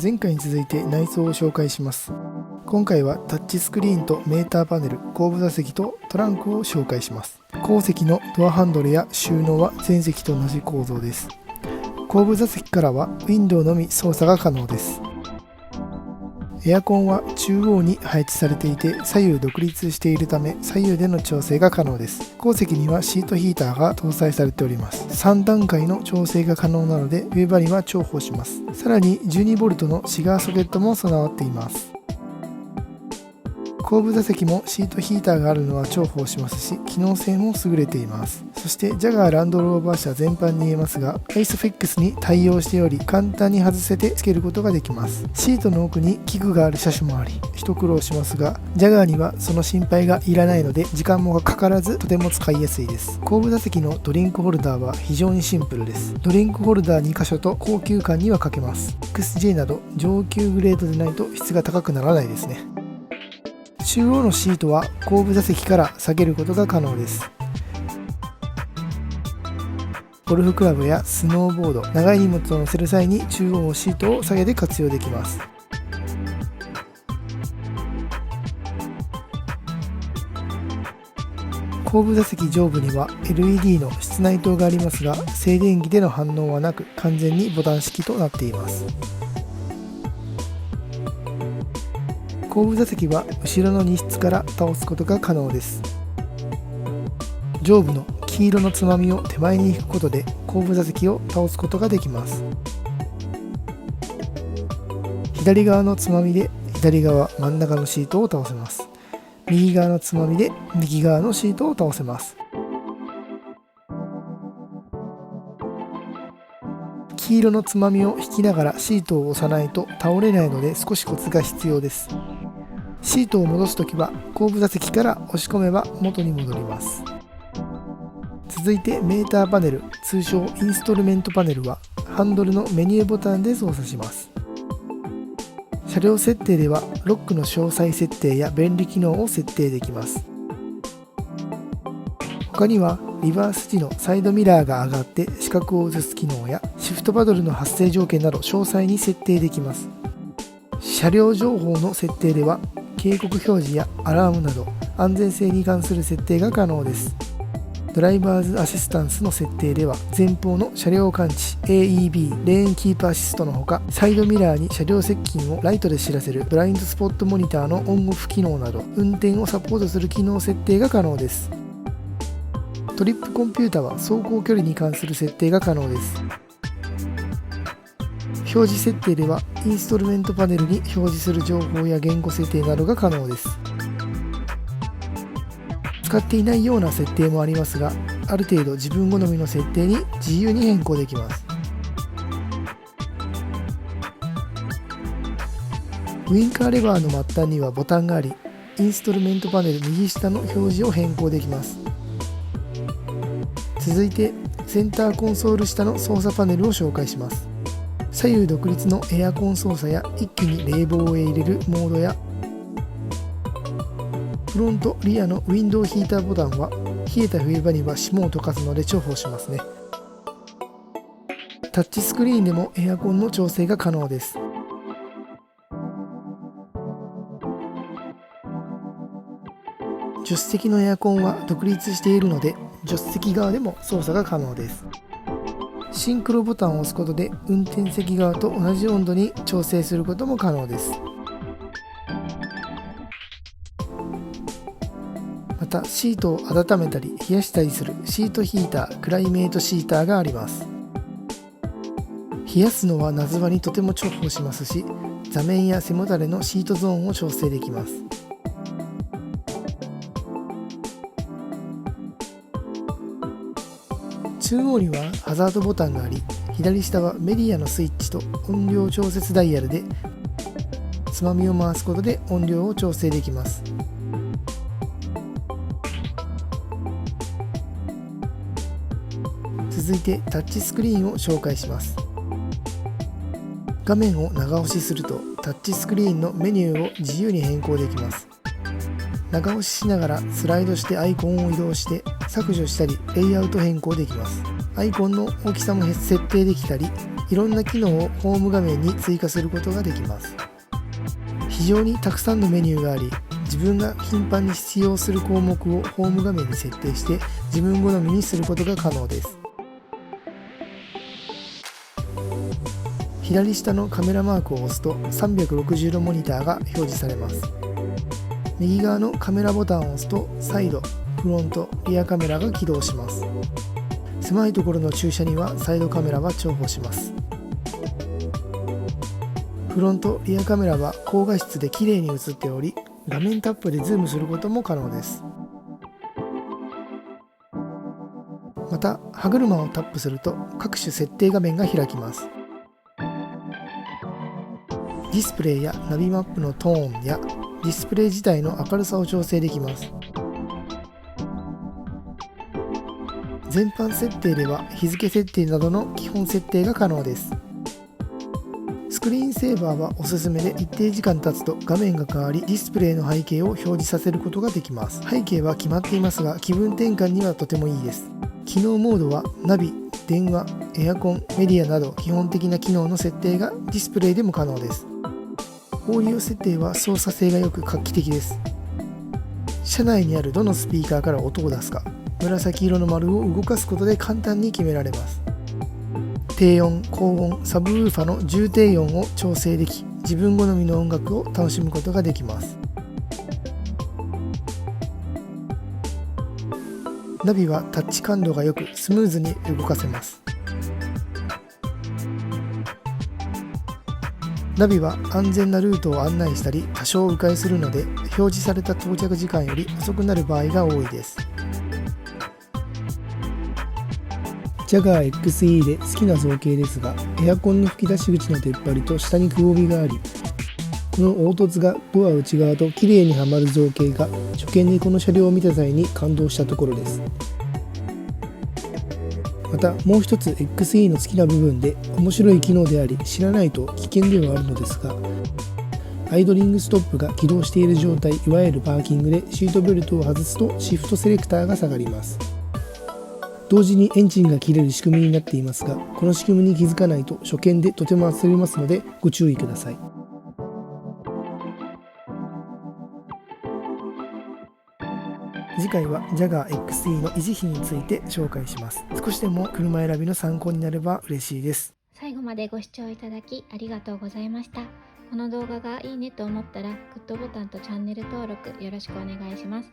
前回に続いて内装を紹介します。今回はタッチスクリーンとメーターパネル、後部座席とトランクを紹介します。後席のドアハンドルや収納は前席と同じ構造です。後部座席からはウィンドウのみ操作が可能です。エアコンは中央に配置されていて左右独立しているため左右での調整が可能です。後席にはシートヒーターが搭載されております。3段階の調整が可能なので冬場には重宝します。さらに 12V のシガーソケットも備わっています。後部座席もシートヒーターがあるのは重宝しますし、機能性も優れています。そしてジャガーランドローバー車全般に言えますが、アイスフィックスに対応しており簡単に外せてつけることができます。シートの奥に器具がある車種もあり一苦労しますが、ジャガーにはその心配がいらないので時間もかからずとても使いやすいです。後部座席のドリンクホルダーは非常にシンプルです。ドリンクホルダー2箇所と高級感には欠けます。 XJ など上級グレードでないと質が高くならないですね。中央のシートは後部座席から下げることが可能です。ゴルフクラブやスノーボード、長い荷物を乗せる際に中央のシートを下げて活用できます。後部座席上部には LED の室内灯がありますが、静電気での反応はなく完全にボタン式となっています。後部座席は後ろの荷室から倒すことが可能です。上部の黄色のつまみを手前に引くことで後部座席を倒すことができます。左側のつまみで左側真ん中のシートを倒せます。右側のつまみで右側のシートを倒せます。黄色のつまみを引きながらシートを押さないと倒れないので少しコツが必要です。シートを戻すときは後部座席から押し込めば元に戻ります。続いてメーターパネル、通称インストルメントパネルはハンドルのメニューボタンで操作します。車両設定ではロックの詳細設定や便利機能を設定できます。他にはリバース時のサイドミラーが上がって視覚を映す機能やシフトパドルの発生条件など詳細に設定できます。車両情報の設定では警告表示やアラームなど安全性に関する設定が可能です。ドライバーズアシスタンスの設定では前方の車両感知 AEB レーンキープアシストのほか、サイドミラーに車両接近をライトで知らせるブラインドスポットモニターのオンオフ機能など運転をサポートする機能設定が可能です。トリップコンピュータは走行距離に関する設定が可能です。表示設定ではインストルメントパネルに表示する情報や言語設定などが可能です。使っていないような設定もありますが、ある程度自分好みの設定に自由に変更できます。ウインカーレバーの末端にはボタンがあり、インストルメントパネル右下の表示を変更できます。続いてセンターコンソール下の操作パネルを紹介します。左右独立のエアコン操作や一気に冷房を入れるモードやフロントリアのウィンドウヒーターボタンは冷えた冬場には霜を溶かすので重宝しますね。タッチスクリーンでもエアコンの調整が可能です。助手席のエアコンは独立しているので助手席側でも操作が可能です。シンクロボタンを押すことで運転席側と同じ温度に調整することも可能です。またシートを温めたり冷やしたりするシートヒーター、クライメートシーターがあります。冷やすのは夏場にとても重宝しますし、座面や背もたれのシートゾーンを調整できます。中央にはハザードボタンがあり、左下はメディアのスイッチと音量調節ダイヤルでつまみを回すことで音量を調整できます。続いてタッチスクリーンを紹介します。画面を長押しするとタッチスクリーンのメニューを自由に変更できます。長押ししながらスライドしてアイコンを移動して削除したりレイアウト変更できます。アイコンの大きさも設定できたり、いろんな機能をホーム画面に追加することができます。非常にたくさんのメニューがあり、自分が頻繁に必要する項目をホーム画面に設定して自分好みにすることが可能です。左下のカメラマークを押すと360度モニターが表示されます。右側のカメラボタンを押すとサイド、フロント、リアカメラが起動します。狭いところの駐車にはサイドカメラは重宝します。フロント、リアカメラは高画質で綺麗に映っており、画面タップでズームすることも可能です。また、歯車をタップすると各種設定画面が開きます。ディスプレイやナビマップのトーンやディスプレイ自体の明るさを調整できます。全般設定では日付設定などの基本設定が可能です。スクリーンセーバーはおすすめで、一定時間経つと画面が変わりディスプレイの背景を表示させることができます。背景は決まっていますが、気分転換にはとてもいいです。機能モードはナビ、電話、エアコン、メディアなど基本的な機能の設定がディスプレイでも可能です。オーディオ設定は操作性が良く画期的です。車内にあるどのスピーカーから音を出すか、紫色の丸を動かすことで簡単に決められます。低音、高音、サブウーファの重低音を調整でき、自分好みの音楽を楽しむことができます。ナビはタッチ感度が良くスムーズに動かせます。ナビは安全なルートを案内したり多少迂回するので、表示された到着時間より遅くなる場合が多いです。ジャガー XE で好きな造形ですが、エアコンの吹き出し口の出っ張りと下にくぼみがあり、この凹凸がドア内側ときれいにはまる造形が初見にこの車両を見た際に感動したところです。またもう一つ XE の好きな部分で面白い機能であり、知らないと危険ではあるのですが、アイドリングストップが起動している状態、いわゆるパーキングでシートベルトを外すとシフトセレクターが下がります。同時にエンジンが切れる仕組みになっていますが、この仕組みに気づかないと初見でとても焦りますのでご注意ください。次回は JAGA XE の維持費について紹介します。少しでも車選びの参考になれば嬉しいです。最後までご視聴いただきありがとうございました。この動画がいいねと思ったらグッドボタンとチャンネル登録よろしくお願いします。